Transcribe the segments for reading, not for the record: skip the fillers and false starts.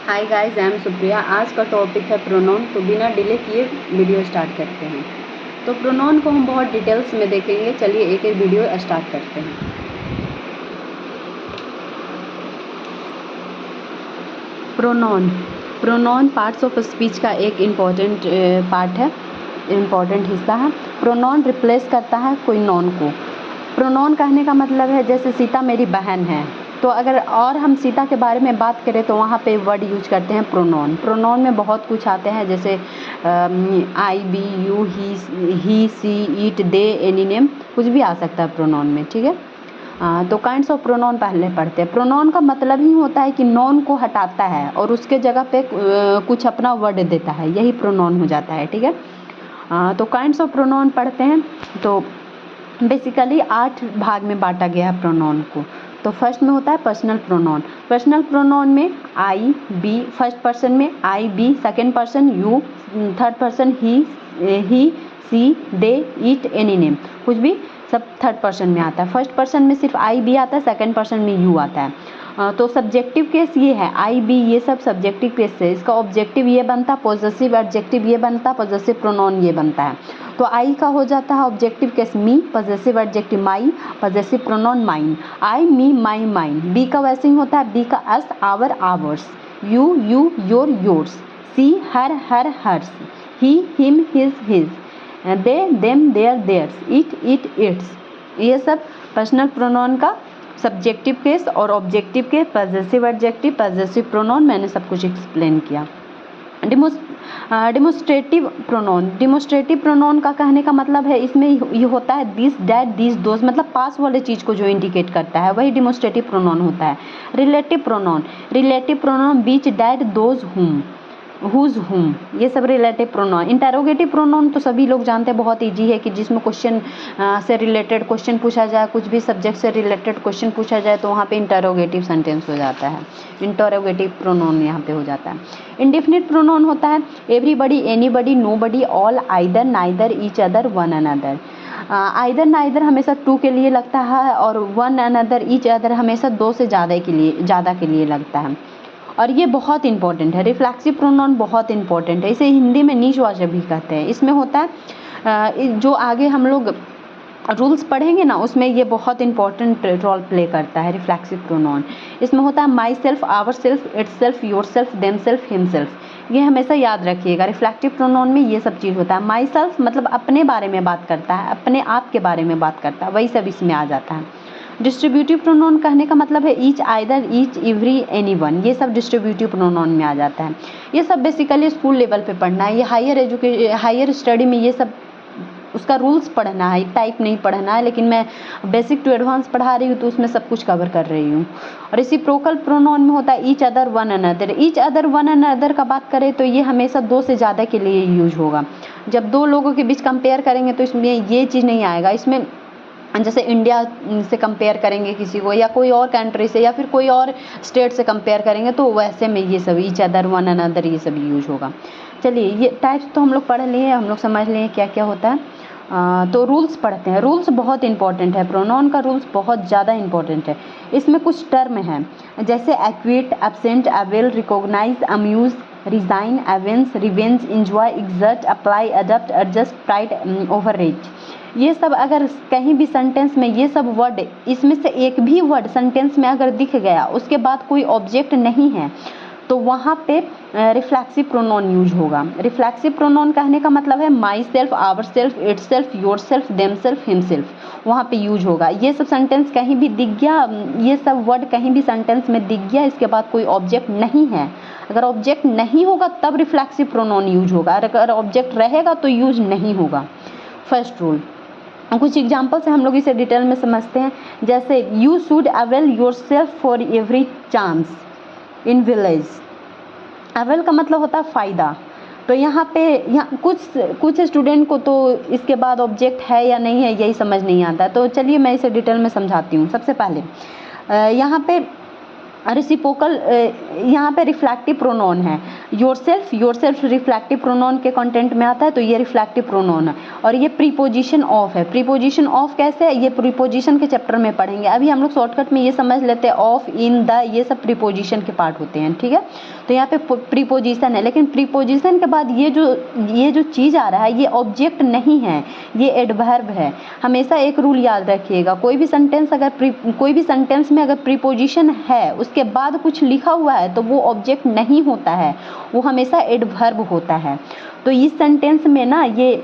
Hi guys, I am Supriya. आज का topic है प्रोनाउन। तो बिना डिले किए वीडियो स्टार्ट करते हैं। तो प्रोनाउन को हम बहुत डिटेल्स में देखेंगे। चलिए एक एक वीडियो स्टार्ट करते हैं। प्रोनाउन पार्ट्स ऑफ स्पीच का एक इम्पॉर्टेंट पार्ट है, इम्पॉर्टेंट हिस्सा है। प्रोनाउन रिप्लेस करता है कोई नॉन को। प्रोनाउन कहने का मतलब है जैसे सीता मेरी बहन है, तो अगर और हम सीता के बारे में बात करें तो वहाँ पे वर्ड यूज करते हैं प्रोनाउन। प्रोनाउन में बहुत कुछ आते हैं, जैसे I, we, you, he, she, it, they, any name, कुछ भी आ सकता है प्रोनाउन में। ठीक है, तो काइंड्स ऑफ प्रोनाउन पहले पढ़ते हैं। प्रोनाउन का मतलब ही होता है कि नॉन को हटाता है और उसके जगह पे कुछ अपना वर्ड देता है, यही प्रोनाउन हो जाता है। ठीक है, तो काइंड्स ऑफ प्रोनाउन पढ़ते हैं। तो बेसिकली 8 भाग में बांटा गया है प्रोनाउन को। तो फर्स्ट में होता है पर्सनल प्रोनाउन। पर्सनल प्रोनाउन में आई, बी, फर्स्ट पर्सन में I, we, second person you, third person he, she, they, it, any name, कुछ भी सब थर्ड पर्सन में आता है। फर्स्ट पर्सन में सिर्फ आई, बी आता है, सेकेंड पर्सन में यू आता है। तो सब्जेक्टिव केस ये है, आई, बी, ये सब सब्जेक्टिव केस है। इसका ऑब्जेक्टिव ये बनता, पॉजेसिव एडजेक्टिव ये बनता, पॉजेसिव प्रोनाउन ये बनता है। तो आई का हो जाता है objective case me, possessive adjective my, possessive pronoun mine. I, me, my, mine. We का वैसे ही होता है, बी का us, our, ours. You, your, yours. She, her, hers. He, him, his. They, them, theirs. It, its. ये सब personal pronoun का subjective case और ऑब्जेक्टिव के पॉजेसिव एडजेक्टिव, पॉजेसिव प्रोनाउन, मैंने सब कुछ एक्सप्लेन किया। Demonstrative pronoun. डिमोस्ट्रेटिव प्रोनाउन का कहने का मतलब है, इसमें ये होता है दिस, दैट, दिस, दोज, मतलब पास वाले चीज़ को जो इंडिकेट करता है वही डिमोस्ट्रेटिव प्रोनाउन होता है। Relative pronoun beach, that, those, हुम, हुज, हुम, ये सब रिलेटिव प्रोनाउन। इंटरोगेटिव प्रोनाउन तो सभी लोग जानते हैं, बहुत इजी है कि जिसमें क्वेश्चन से रिलेटेड क्वेश्चन पूछा जाए, कुछ भी सब्जेक्ट से रिलेटेड क्वेश्चन पूछा जाए तो वहाँ पे इंटरोगेटिव सेंटेंस हो जाता है, इंटरोगेटिव प्रोनाउन यहाँ पे हो जाता है। इंडेफिनिट प्रोनाउन होता है everybody, anybody, nobody, all, either, neither, each other, one another. Either, neither हमेशा टू के लिए लगता है और वन अनदर, ईच अदर हमेशा दो से ज़्यादा के लिए लगता है। और ये बहुत इंपॉर्टेंट है। रिफ्लेक्सिव प्रोनाउन बहुत इंपॉर्टेंट है, इसे हिंदी में निजवाचक भी कहते हैं। इसमें होता है जो आगे हम लोग रूल्स पढ़ेंगे ना, उसमें ये बहुत इंपॉर्टेंट रोल प्ले करता है रिफ्लेक्सिव प्रोनाउन। इसमें होता है myself, ourself, itself, yourself, themself, himself. ये हमेशा याद रखिएगा, रिफ्लेक्टिव प्रोनाउन में ये सब चीज़ होता है। माई सेल्फ मतलब अपने बारे में बात करता है, अपने आप के बारे में बात करता है, वही सब इसमें आ जाता है। डिस्ट्रीब्यूटिव प्रोनाउन कहने का मतलब है each, either, each, every, anyone, ये सब डिस्ट्रीब्यूटिव प्रोनाउन में आ जाता है। ये सब बेसिकली स्कूल लेवल पे पढ़ना है। ये हायर स्टडी में ये सब उसका रूल्स पढ़ना है, टाइप नहीं पढ़ना है, लेकिन मैं बेसिक टू एडवांस पढ़ा रही हूँ तो उसमें सब कुछ कवर कर रही हूँ। और रेसिप्रोकल प्रोनाउन में होता है each other, one another. Each other, one another का बात करें तो ये हमेशा दो से ज़्यादा के लिए यूज होगा। जब दो लोगों के बीच कंपेयर करेंगे तो इसमें ये चीज़ नहीं आएगा। इसमें जैसे इंडिया से कंपेयर करेंगे किसी को, या कोई और कंट्री से, या फिर कोई और स्टेट से कंपेयर करेंगे, तो वैसे में ये सब ईच अदर, वन अनदर, ये सब यूज होगा। चलिए, ये टाइप्स तो हम लोग पढ़ लिए, हम लोग समझ लिए क्या क्या होता है। तो रूल्स पढ़ते हैं। रूल्स बहुत इंपॉर्टेंट है, प्रोनाउन का रूल्स बहुत ज़्यादा इंपॉर्टेंट है। इसमें कुछ टर्म हैं जैसे acquit, absent, avail, recognise, amuse, resign, avenge, revenge, enjoy, exert, apply, adapt, adjust, pride, overrate. ये सब अगर कहीं भी सेंटेंस में ये सब वर्ड, इसमें से एक भी वर्ड सेंटेंस में अगर दिख गया, उसके बाद कोई ऑब्जेक्ट नहीं है, तो वहाँ पे रिफ्लेक्सिव प्रोनाउन यूज होगा। रिफ्लेक्सिव प्रोनाउन कहने का मतलब है myself, ourself, itself, yourself, themself, himself, वहाँ पे यूज होगा। ये सब सेंटेंस कहीं भी दिख गया, ये सब वर्ड कहीं भी सेंटेंस में दिख गया, इसके बाद कोई ऑब्जेक्ट नहीं है, अगर ऑब्जेक्ट नहीं होगा तब रिफ्लेक्सिव प्रोनाउन यूज होगा, अगर ऑब्जेक्ट रहेगा तो यूज नहीं होगा। फर्स्ट रूल, कुछ एग्जाम्पल से हम लोग इसे डिटेल में समझते हैं। जैसे you should avail your self for every chance in village. Avail का मतलब होता है फ़ायदा। तो यहाँ कुछ स्टूडेंट को तो इसके बाद ऑब्जेक्ट है या नहीं है यही समझ नहीं आता, तो चलिए मैं इसे डिटेल में समझाती हूँ। सबसे पहले यहाँ पे रेसिप्रोकल, यहाँ पे रिफ्लेक्टिव प्रोनाउन है। योरसेल्फ रिफ्लेक्टिव प्रोनाउन के कंटेंट में आता है, तो ये रिफ्लेक्टिव प्रोनाउन है। और ये प्रीपोजिशन ऑफ है। प्रीपोजिशन ऑफ कैसे है, ये प्रीपोजिशन के चैप्टर में पढ़ेंगे। अभी हम लोग शॉर्टकट में ये समझ लेते हैं, ऑफ, इन, द, ये सब प्रीपोजिशन के पार्ट होते हैं, ठीक है। तो यहाँ पे प्रीपोजिशन है, लेकिन प्रीपोजिशन के बाद ये जो चीज़ आ रहा है ये ऑब्जेक्ट नहीं है, ये एडवर्ब है। हमेशा एक रूल याद रखिएगा, कोई भी सेंटेंस में अगर प्रीपोजिशन है उसके बाद कुछ लिखा हुआ है तो वो ऑब्जेक्ट नहीं होता है, वो हमेशा एडवर्ब होता है। तो इस सेंटेंस में ना ये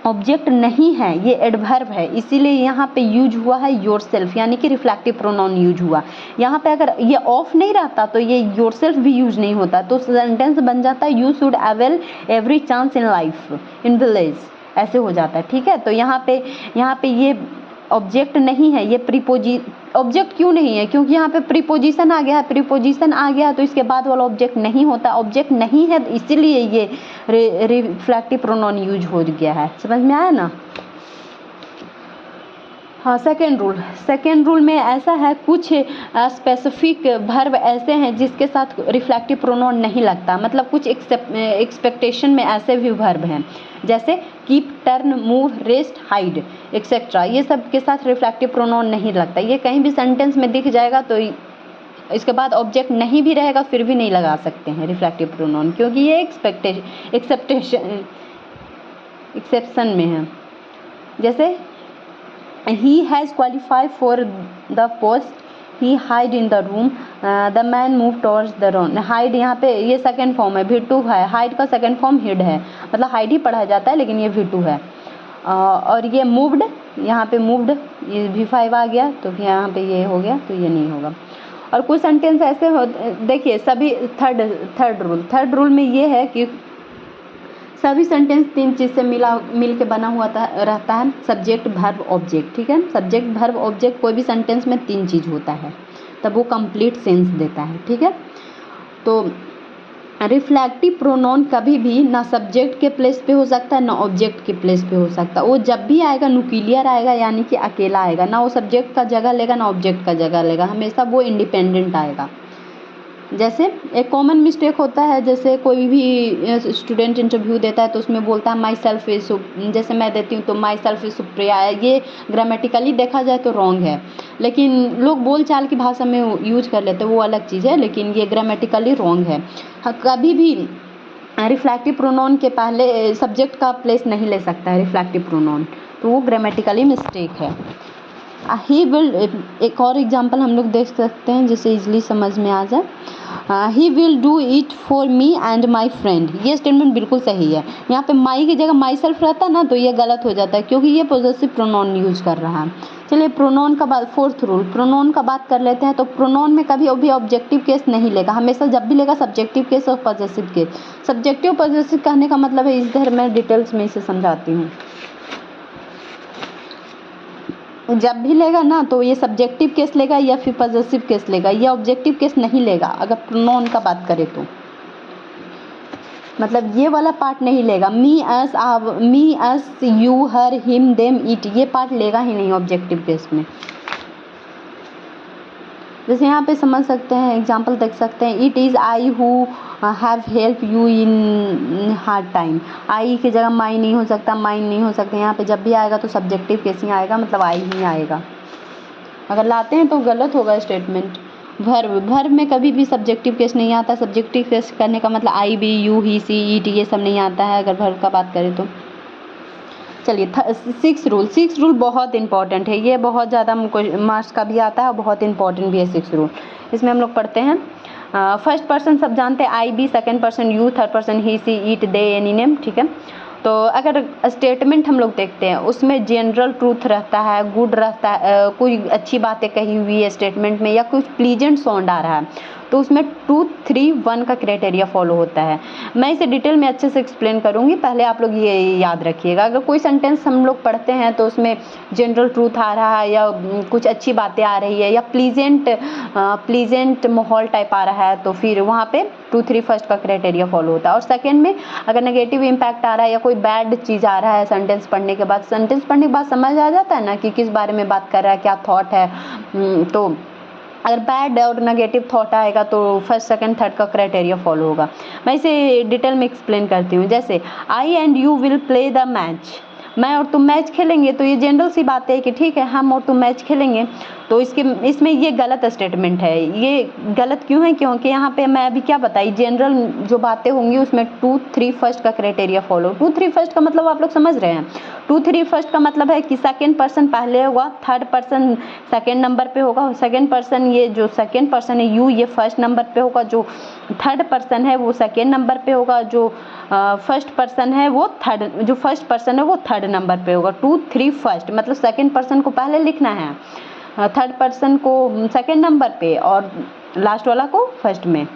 ऑब्जेक्ट नहीं है, ये एडवर्ब है, इसीलिए यहाँ पे यूज हुआ है योरसेल्फ, यानी कि रिफ्लेक्टिव प्रोनाउन यूज हुआ। यहाँ पे अगर ये ऑफ नहीं रहता तो ये योरसेल्फ भी यूज नहीं होता, तो सेंटेंस बन जाता है you should avail every chance in life in village, ऐसे हो जाता है, ठीक है। तो यहाँ पे ये ऑब्जेक्ट नहीं है, ये ऑब्जेक्ट क्यों नहीं है, क्योंकि यहाँ पे प्रीपोजिशन आ गया है। प्रीपोजिशन आ गया तो इसके बाद वाला ऑब्जेक्ट नहीं होता, ऑब्जेक्ट नहीं है, तो इसीलिए ये रिफ्लेक्टिव प्रोनाउन यूज हो गया है। समझ में आया ना। हाँ, सेकेंड रूल में ऐसा है, कुछ स्पेसिफिक वर्ब ऐसे हैं जिसके साथ रिफ्लेक्टिव प्रोनाउन नहीं लगता, मतलब कुछ एक्सपेक्टेशन में ऐसे भी वर्ब हैं, जैसे keep, turn, move, rest, hide etcetera, ये सब के साथ रिफ्लेक्टिव प्रोनाउन नहीं लगता। ये कहीं भी सेंटेंस में दिख जाएगा तो इसके बाद ऑब्जेक्ट नहीं भी रहेगा फिर भी नहीं लगा सकते हैं रिफ्लेक्टिव प्रोनाउन, क्योंकि ये एक्सेप्शन में है। जैसे he has qualified for the post, he hide in the room, the man moved towards the room। hide यहाँ पे ये सेकेंड फॉर्म है, V2 है, hide का सेकेंड फॉर्म hid है, मतलब hide ही पढ़ा जाता है लेकिन ये V2 है। और ये moved, यहाँ पे moved ये V5 आ गया, तो यहाँ पे ये हो गया, तो ये नहीं होगा। और कुछ सेंटेंस ऐसे हो, देखिए सभी थर्ड रूल में ये है कि सभी सेंटेंस तीन चीज़ से मिल के बना हुआ रहता है, सब्जेक्ट, वर्ब, ऑब्जेक्ट, ठीक है। सब्जेक्ट, वर्ब, ऑब्जेक्ट, कोई भी सेंटेंस में तीन चीज़ होता है तब वो कंप्लीट सेंस देता है, ठीक है। तो रिफ्लेक्टिव प्रोनाउन कभी भी ना सब्जेक्ट के प्लेस पे हो सकता है ना ऑब्जेक्ट के प्लेस पे हो सकता है। वो जब भी आएगा न्यूक्लियर आएगा, यानी कि अकेला आएगा, ना वो सब्जेक्ट का जगह लेगा ना ऑब्जेक्ट का जगह लेगा, हमेशा वो इंडिपेंडेंट आएगा। जैसे एक कॉमन मिस्टेक होता है, जैसे कोई भी स्टूडेंट इंटरव्यू देता है तो उसमें बोलता है माई सेल्फ इज, जैसे मैं देती हूँ तो माई सेल्फ इज सुप्रिया, ये ग्रामेटिकली देखा जाए तो रॉन्ग है, लेकिन लोग बोलचाल की भाषा में यूज कर लेते हैं, वो अलग चीज़ है, लेकिन ये ग्रामेटिकली रॉन्ग है। कभी भी रिफ्लेक्टिव प्रोनाउन के पहले सब्जेक्ट का प्लेस नहीं ले सकता है रिफ्लेक्टिव प्रोनाउन, तो वो ग्रामेटिकली मिस्टेक है। ही विल, एक और एग्जांपल हम लोग देख सकते हैं जिससे इजीली समझ में आ जाए। He will do it for me and my friend, ये स्टेटमेंट बिल्कुल सही है। यहाँ पे माई की जगह माई सेल्फ रहता ना तो ये गलत हो जाता है, क्योंकि ये पॉजेसिव प्रोनाउन यूज कर रहा है। चलिए प्रोनाउन का बात, फोर्थ रूल प्रोनाउन का बात कर लेते हैं। तो प्रोनाउन में कभी भी ऑब्जेक्टिव केस नहीं लेगा, हमेशा जब भी लेगा सब्जेक्टिव केस और पॉजेसिव केस। सब्जेक्टिव पॉजेसिव कहने का मतलब है, इधर मैं डिटेल्स में इसे समझाती हूँ। जब भी लेगा ना तो ये सब्जेक्टिव केस लेगा या फिर पॉजेसिव केस लेगा, ये ऑब्जेक्टिव केस नहीं लेगा। अगर प्रोनाउन का बात करें तो मतलब ये वाला पार्ट नहीं लेगा, me us you her him them it, ये पार्ट लेगा ही नहीं ऑब्जेक्टिव केस में। जैसे यहाँ पे समझ सकते हैं, एग्जाम्पल देख सकते हैं, it is I who have help you in hard time. I की जगह माई नहीं हो सकता, माइन नहीं हो सकता। यहाँ पे जब भी आएगा तो सब्जेक्टिव केस ही आएगा, मतलब आई ही आएगा। अगर लाते हैं तो गलत होगा स्टेटमेंट। वर्ब में कभी भी सब्जेक्टिव केस नहीं आता। सब्जेक्टिव केस करने का मतलब I, we, you, he, she, it, ये सब नहीं आता है अगर वर्ब का बात करें तो। चलिए सिक्स रूल बहुत इंपॉर्टेंट है, ये बहुत ज़्यादा मार्क्स का भी आता है और बहुत इंपॉर्टेंट भी है सिक्स रूल। इसमें हम लोग पढ़ते हैं, फर्स्ट पर्सन सब जानते हैं, I, we, second person you, third person he, she, it, they, any name, ठीक है। तो अगर स्टेटमेंट हम लोग देखते हैं उसमें जनरल ट्रूथ रहता है, गुड रहता है, कोई अच्छी बातें कही हुई है स्टेटमेंट में या कुछ प्लीजेंट साउंड आ रहा है तो उसमें 2, 3, 1 का क्राइटेरिया फॉलो होता है। मैं इसे डिटेल में अच्छे से एक्सप्लेन करूँगी, पहले आप लोग ये याद रखिएगा। अगर कोई सेंटेंस हम लोग पढ़ते हैं तो उसमें जनरल ट्रूथ आ रहा है या कुछ अच्छी बातें आ रही है या प्लीजेंट माहौल टाइप आ रहा है तो फिर वहाँ पे 2, 3 फर्स्ट का क्राइटेरिया फॉलो होता है। और सेकेंड में अगर नेगेटिव इम्पैक्ट आ रहा है या कोई बैड चीज़ आ रहा है सेंटेंस पढ़ने के बाद समझ आ जाता है ना कि किस बारे में बात कर रहा है, क्या थॉट है, तो अगर बैड और नेगेटिव थॉट आएगा तो फर्स्ट सेकंड थर्ड का क्राइटेरिया फॉलो होगा। मैं इसे डिटेल में एक्सप्लेन करती हूँ। जैसे I and you will play the match, मैं और तुम मैच खेलेंगे, तो ये जनरल सी बात है कि ठीक है हम और तुम मैच खेलेंगे। तो इसमें ये गलत स्टेटमेंट है। ये गलत क्यों है? क्योंकि यहाँ पे मैं अभी क्या बताई, जनरल जो बातें होंगी उसमें 2 3 फर्स्ट का क्राइटेरिया फॉलो। 2 3 फर्स्ट का मतलब आप लोग समझ रहे हैं। 2 3 फर्स्ट का मतलब है कि सेकेंड पर्सन पहले होगा, थर्ड पर्सन सेकेंड नंबर पे होगा, सेकेंड पर्सन, ये जो सेकेंड पर्सन है यू, ये फर्स्ट नंबर पे होगा, जो थर्ड पर्सन है वो सेकेंड नंबर पे होगा, जो फर्स्ट पर्सन है वो जो फर्स्ट पर्सन है वो थर्ड नंबर पे होगा। 2 3 फर्स्ट मतलब सेकेंड पर्सन को पहले लिखना है, थर्ड पर्सन को सेकेंड नंबर पे और लास्ट वाला को फर्स्ट में।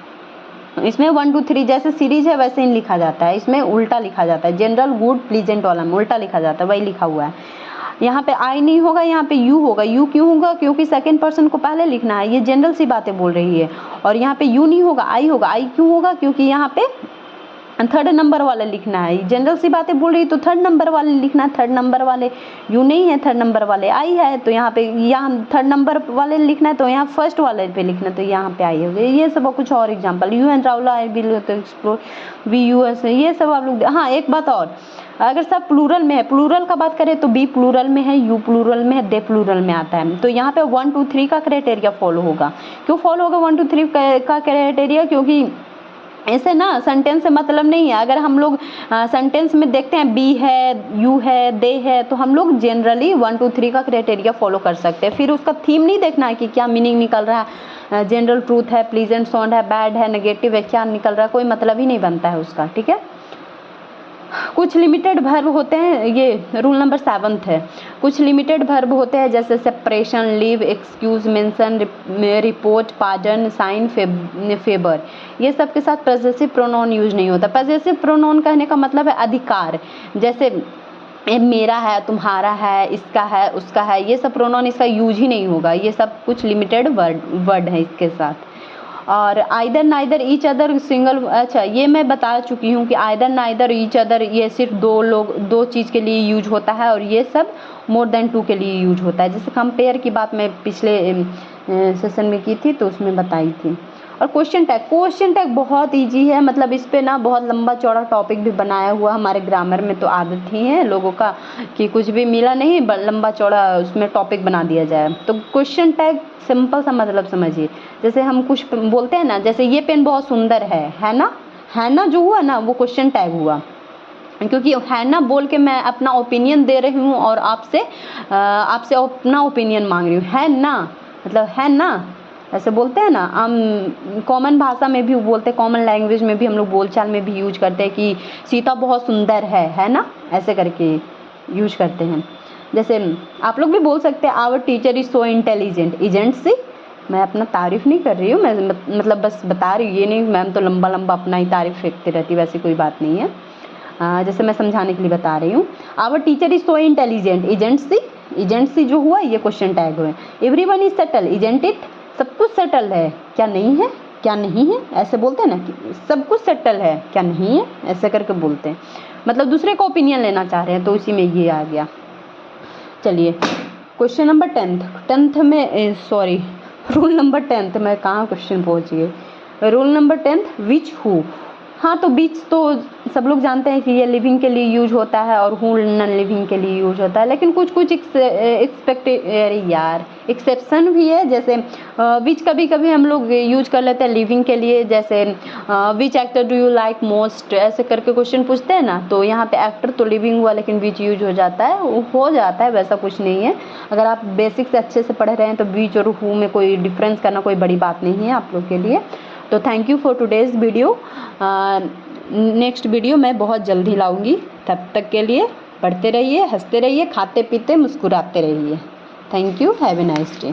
इसमें 1 2 3 जैसे सीरीज है वैसे ही लिखा जाता है, इसमें उल्टा लिखा जाता है। जनरल गुड प्लीजेंट वाला में उल्टा लिखा जाता है, वही लिखा हुआ है। यहाँ पे आई नहीं होगा, यहाँ पे यू होगा। यू क्यों होगा? क्योंकि सेकेंड पर्सन को पहले लिखना है, ये जनरल सी बातें बोल रही है। और यहाँ पे यू नहीं होगा, आई होगा। आई क्यों होगा? क्योंकि यहाँ पे थर्ड नंबर वाले लिखना है, जनरल सी बातें बोल रही है तो थर्ड नंबर वाले लिखना है। थर्ड नंबर वाले यू नहीं है, थर्ड नंबर वाले आई है, तो यहाँ पे थर्ड नंबर वाले लिखना है तो यहाँ फर्स्ट वाले पे लिखना है, तो यहाँ पे आई हो गई। ये सब कुछ और example, you and Rahul I will तो एक्सप्लोर वी यू एस, ये सब आप लोग। हाँ एक बात और, अगर सब प्लूरल में है, प्लूरल का बात करें तो बी प्लूरल में है, यू प्लूरल में है, दे प्लूरल में आता है, तो यहाँ पे 1 2 3 का क्राइटेरिया फॉलो होगा। क्यों फॉलो होगा 1 2 3 का क्राइटेरिया? क्योंकि ऐसे ना सेंटेंस से मतलब नहीं है। अगर हम लोग सेंटेंस में देखते हैं बी है, यू है, दे है, तो हम लोग जनरली 1 2 3 का क्राइटेरिया फॉलो कर सकते हैं। फिर उसका थीम नहीं देखना है कि क्या मीनिंग निकल रहा है, जनरल ट्रूथ है, प्लीजेंट साउंड है, बैड है, नेगेटिव है, क्या निकल रहा है, कोई मतलब ही नहीं बनता है उसका। ठीक है, कुछ लिमिटेड वर्ब होते हैं, ये रूल नंबर 7 है। कुछ लिमिटेड वर्ब होते हैं जैसे separation, leave, excuse, mention, report, pardon, sign, favour, ये सब के साथ पजेसिव प्रोनाउन यूज नहीं होता। पजेसिव प्रोनाउन कहने का मतलब है अधिकार, जैसे मेरा है, तुम्हारा है, इसका है, उसका है, ये सब प्रोनाउन इसका यूज ही नहीं होगा। ये सब कुछ लिमिटेड वर्ड है इसके साथ। और either neither each other single, अच्छा ये मैं बता चुकी हूँ कि आइदर नाइदर ईच अदर ये सिर्फ दो चीज़ के लिए यूज होता है, और ये सब मोर देन 2 के लिए यूज होता है। जैसे कंपेयर की बात मैं पिछले सेशन में की थी तो उसमें बताई थी। और क्वेश्चन टैग बहुत इजी है, मतलब इस पे ना बहुत लंबा चौड़ा टॉपिक भी बनाया हुआ। हमारे ग्रामर में तो आदत ही है लोगों का कि कुछ भी मिला नहीं लंबा चौड़ा उसमें टॉपिक बना दिया जाए। तो क्वेश्चन टैग सिंपल सा मतलब समझिए, जैसे हम कुछ बोलते हैं ना, जैसे ये पेन बहुत सुंदर है ना, जो हुआ ना वो क्वेश्चन टैग हुआ, क्योंकि है ना बोल के मैं अपना ओपिनियन दे रही हूँ और आपसे अपना ओपिनियन मांग रही हूँ। है ना मतलब है ना, ऐसे बोलते हैं ना हम कॉमन भाषा में भी बोलते हैं, कॉमन लैंग्वेज में भी हम लोग बोलचाल में भी यूज करते हैं कि सीता बहुत सुंदर है ना, ऐसे करके यूज करते हैं। जैसे आप लोग भी बोल सकते हैं our teacher is so intelligent, isn't she, मैं अपना तारीफ नहीं कर रही हूँ, मैं मतलब बस बता रही हूँ, ये नहीं मैम तो लंबा अपना ही तारीफ फेंकती रहती, वैसी कोई बात नहीं है। जैसे मैं समझाने के लिए बता रही हूँ। Our teacher is so intelligent, isn't she जो हुआ ये क्वेश्चन टैग हुए। Everyone is settle, isn't it, सब कुछ सेटल है, क्या नहीं है, ऐसे बोलते हैं ना कि सब कुछ सेटल है, क्या नहीं है, ऐसे करके बोलते हैं, मतलब दूसरे का ओपिनियन लेना चाह रहे हैं, तो उसी में ये आ गया। चलिए क्वेश्चन नंबर 10th में सॉरी रूल नंबर 10th में कहाँ क्वेश्चन पहुँच गए। Rule number 10th which who, हाँ तो बीच तो सब लोग जानते हैं कि ये लिविंग के लिए यूज होता है और हूँ नॉन लिविंग के लिए यूज होता है, लेकिन कुछ एक्सेप्शन भी है। जैसे विच कभी कभी हम लोग यूज कर लेते हैं लिविंग के लिए, जैसे which actor do you like most, ऐसे करके क्वेश्चन पूछते हैं ना, तो यहाँ पे एक्टर तो लिविंग हुआ लेकिन विच यूज हो जाता है, वैसा कुछ नहीं है। अगर आप बेसिक से अच्छे से पढ़ रहे हैं तो विच और हु में कोई डिफरेंस करना कोई बड़ी बात नहीं है आप लोग के लिए। तो thank you for today's video. Next video मैं बहुत जल्दी लाऊंगी, तब तक के लिए पढ़ते रहिए, हंसते रहिए, खाते पीते मुस्कुराते रहिए। Thank you, have a nice day.